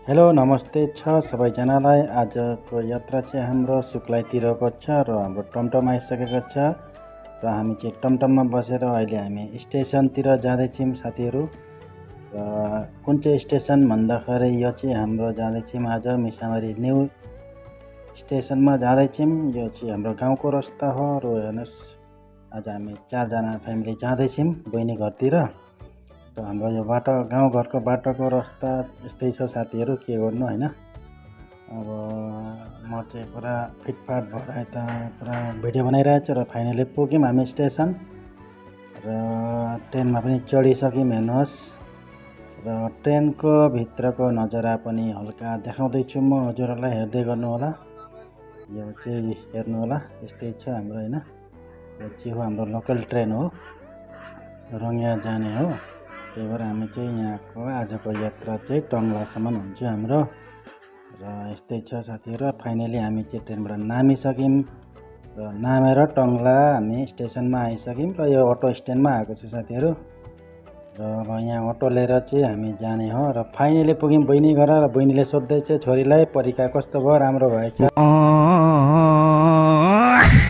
Hello नमस्ते छ सबैजनालाई। आजको यात्रा चाहिँ हाम्रो सुक्लाइतिरको छ र हाम्रो टमटम आइसकेको छ र हामी चाहिँ टमटममा बसेर अहिले हामी स्टेसनतिर जाँदैछौँ साथीहरू। र कुन चाहिँ स्टेसन भन्दाखेरि यो चाहिँ हाम्रो जाँदैछौँ आज मिसामारी न्यू स्टेसनमा जाँदैछौँ। यो चाहिँ हाम्रो गाउँको रास्ता हो र हेर्नुहोस् आज हामी 4 जना फ्यामिली जाँदैछौँ बहिनी घरतिर। र हाम्रो यो बाटो गाउँघरको बाटोको रास्ता यस्तै छ साथीहरू, के गर्नु होइन। अब म चाहिँ पुरा फिटफाट भएर यता पुरा भिडियो बनाइरहेको छु र फाइनली पुग्यौँ हामी स्टेसन र ट्रेनमा पनि चढिसक्यौँ हेर्नुहोस्। र ट्रेनको भित्रको नजारा पनि हल्का देखाउँदैछु म हजुरहरूलाई, हेर्दै गर्नु होला। यो चाहिँ हेर्नु होला, यस्तै छ हाम्रो होइन। यो चाहिँ हो हाम्रो लोकल ट्रेन हो, रङ्गिया जाने हो। त्यही भएर हामी चाहिँ यहाँको आजको यात्रा चाहिँ टङ्लासम्म हुन्छ हाम्रो। र यस्तै छ साथीहरू, फाइनली हामी चाहिँ ट्रेनबाट नामिसक्यौँ र नामेर टङ्ला हामी स्टेसनमा आइसक्यौँ र यो अटो स्ट्यान्डमा आएको छु साथीहरू। र अब यहाँ अटो लिएर चाहिँ हामी जाने हो र फाइनली पुग्यौँ बहिनी घर। र बहिनीले सोध्दैछ छोरीलाई परीक्षा कस्तो भयो, राम्रो भएछ?